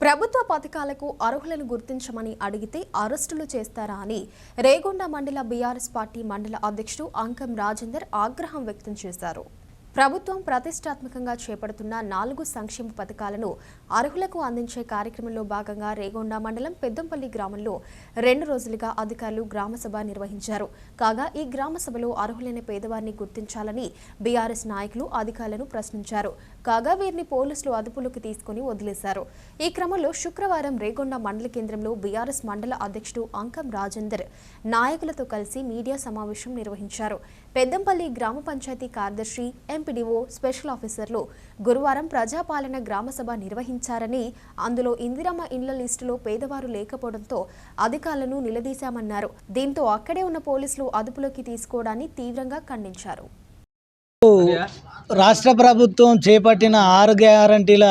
ప్రభుత్వ పథకాలకు అర్హులను గుర్తించమని అడిగితే అరెస్టులు చేస్తారా అని రేగొండ మండల బీఆర్ఎస్ పార్టీ మండల అధ్యక్షుడు అంకం రాజేందర్ ఆగ్రహం వ్యక్తం చేశారు. ప్రభుత్వం ప్రతిష్టాత్మకంగా చేపడుతున్న 4 సంక్షేమ పథకాలను అర్హులకు అందించే కార్యక్రమంలో భాగంగా రేగొండ మండలం పెద్దంపల్లి గ్రామంలో 2 రోజులుగా అధికారులు గ్రామసభ నిర్వహించారు. కాగా ఈ గ్రామసభలో అర్హులైన పేదవారిని గుర్తించాలని బీఆర్ఎస్ నాయకులు అధికారులను ప్రశ్నించారు. కాగా వీరిని పోలీసులు అదుపులోకి తీసుకుని వదిలేశారు. ఈ క్రమంలో శుక్రవారం రేగొండ మండల కేంద్రంలో బీఆర్ఎస్ మండల అధ్యక్షుడు అంకం రాజేందర్ నాయకులతో కలిసి మీడియా సమావేశం నిర్వహించారు. పెద్దంపల్లి గ్రామ పంచాయతీ కార్యదర్శి, ఎంపీడీఓ, స్పెషల్ ఆఫీసర్లు గురువారం ప్రజాపాలన గ్రామసభ నిర్వహించారని, అందులో ఇందిరమ్మ ఇండ్ల లిస్టులో పేదవారు లేకపోవడంతో అధికారులను నిలదీశామన్నారు. దీంతో అక్కడే ఉన్న పోలీసులు అదుపులోకి తీసుకోవడాన్ని తీవ్రంగా ఖండించారు. రాష్ట్ర ప్రభుత్వం చేపట్టిన 6 గ్యారంటీల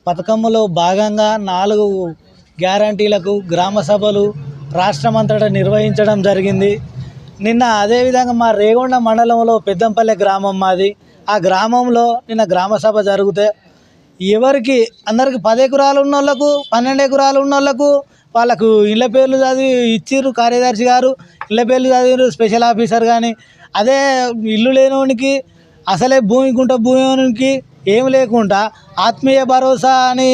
పథకంలో భాగంగా 4 గ్యారంటీలకు గ్రామ సభలు రాష్ట్రమంతటా నిర్వహించడం జరిగింది. నిన్న అదేవిధంగా మా రేగొండ మండలంలో పెద్దంపల్లి గ్రామం మాది. ఆ గ్రామంలో నిన్న గ్రామ సభ జరిగితే అందరికి 10 ఎకరాలు ఉన్న వాళ్ళకు, 12 ఎకరాలు ఉన్న వాళ్ళకు వాళ్ళకు ఇళ్ళ పేర్లు చదివి ఇచ్చిర్రు. కార్యదర్శి గారు ఇళ్ళ పేర్లు చదివారు, స్పెషల్ ఆఫీసర్ కానీ. అదే ఇల్లు లేనివానికి, అసలే భూమికి ఏం లేకుండా ఆత్మీయ భరోసా అని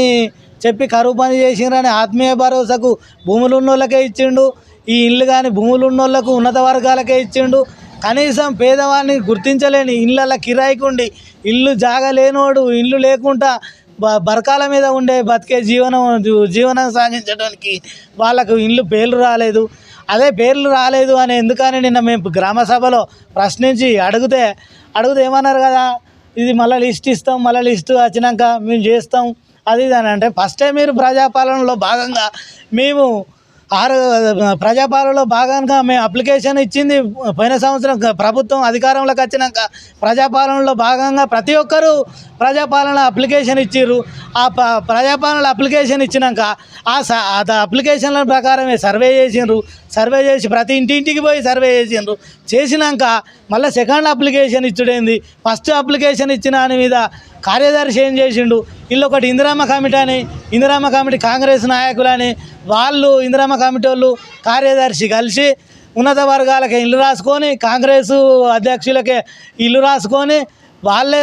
చెప్పి కరువు పని చేసిండ్రని ఆత్మీయ భరోసాకు భూములు ఉన్న వాళ్ళకే ఇచ్చిండు. ఈ ఇల్లు కానీ భూములు ఉన్న వాళ్ళకు ఉన్నత వర్గాలకే ఇచ్చిండు. కనీసం పేదవాడిని గుర్తించలేని ఇళ్ళ కిరాయికుండి ఇల్లు జాగా లేనోడు ఇల్లు లేకుండా బరకాల మీద ఉండే బతికే జీవనం సాగించడానికి వాళ్ళకు ఇల్లు పేర్లు రాలేదు. అదే పేర్లు రాలేదు అని ఎందుకని నిన్న మేము గ్రామ సభలో ప్రశ్నించి అడిగితే ఏమన్నారు కదా, ఇది మళ్ళీ లిస్ట్ ఇస్తాం, మళ్ళీ లిస్టు వచ్చినాక మేము చేస్తాం అది ఇది అని. అంటే ఫస్టే మీరు ప్రజాపాలనలో భాగంగా ప్రజాపాలనలో భాగంగా మేము అప్లికేషన్ ఇచ్చింది పోయిన సంవత్సరం ప్రభుత్వం అధికారంలోకి వచ్చినాక. ప్రజాపాలనలో భాగంగా ప్రతి ఒక్కరూ ప్రజాపాలన అప్లికేషన్ ఇచ్చిర్రు. ఆ ప్రజాపాలన అప్లికేషన్ ఇచ్చినాక ఆ అప్లికేషన్ల ప్రకారమే సర్వే చేసి ప్రతి ఇంటింటికి పోయి సర్వే చేసినాక మళ్ళీ సెకండ్ అప్లికేషన్ ఇచ్చుడైంది. ఫస్ట్ అప్లికేషన్ ఇచ్చిన దాని మీద కార్యదర్శి ఏం చేసిండు, వీళ్ళు ఒకటి ఇందిరమ్మ కమిటీ కాంగ్రెస్ నాయకులని వాళ్ళు ఇందిరమ్మ కమిటీ వాళ్ళు కార్యదర్శి కలిసి ఉన్నత వర్గాలకే ఇల్లు రాసుకొని, కాంగ్రెస్ అధ్యక్షులకే ఇల్లు రాసుకొని వాళ్ళే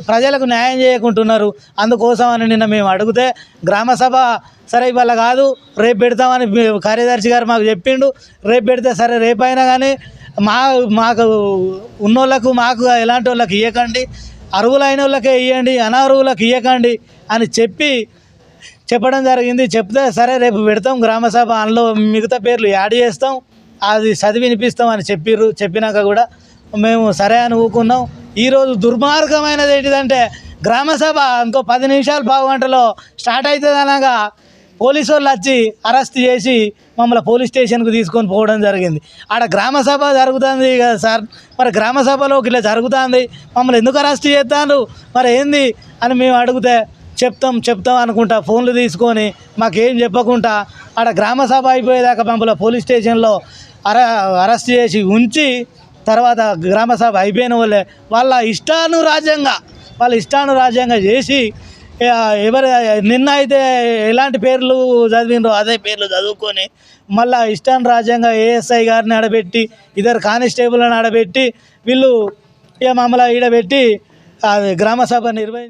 ప్రజలకు న్యాయం చేయకుంటున్నారు. అందుకోసమని నిన్న మేము అడిగితే గ్రామసభ సరే ఇవాళ కాదు రేపు పెడతామని కార్యదర్శి గారు మాకు చెప్పిండు. రేపు పెడితే సరే రేపైనా కానీ మాకు ఉన్నోళ్ళకు మాకు ఎలాంటి వాళ్ళకి ఇవ్వకండి, అర్హులైన వాళ్ళకే ఇవ్వండి, అనర్హులకు ఇవ్వకండి అని చెప్పడం జరిగింది. చెప్తే సరే రేపు పెడతాం గ్రామసభ, అందులో మిగతా పేర్లు యాడ్ చేస్తాం, అది చదివి వినిపిస్తాం అని చెప్పినాక కూడా మేము సరే అని ఊకున్నాం. ఈరోజు దుర్మార్గమైనది ఏంటిదంటే గ్రామసభ ఇంకో 10 నిమిషాలు పావుగంటలో స్టార్ట్ అవుతుంది అనగా పోలీసు వాళ్ళు వచ్చి అరెస్ట్ చేసి మమ్మల్ని పోలీస్ స్టేషన్కు తీసుకొని పోవడం జరిగింది. ఆడ గ్రామసభ జరుగుతుంది కదా సార్, మరి గ్రామసభలోకి ఇలా జరుగుతుంది, మమ్మల్ని ఎందుకు అరెస్ట్ చేస్తాను మరి ఏంది అని మేము అడిగితే చెప్తాం అనుకుంటా ఫోన్లు తీసుకొని మాకేం చెప్పకుండా ఆడ గ్రామసభ అయిపోయేదాకా మమ్మల్ని పోలీస్ స్టేషన్లో అరెస్ట్ చేసి ఉంచి తర్వాత గ్రామసభ అయిపోయిన వాళ్ళ ఇష్టానురాజ్యంగా చేసి నిన్న అయితే ఎలాంటి పేర్లు చదివినరో అదే పేర్లు చదువుకొని మళ్ళీ ఇష్టానురాజ్యంగా ఏఎస్ఐ గారిని ఆడబెట్టి ఇద్దరు కానిస్టేబుల్ని ఆడబెట్టి వీళ్ళు మమ్మల్ని ఈడబెట్టి గ్రామసభ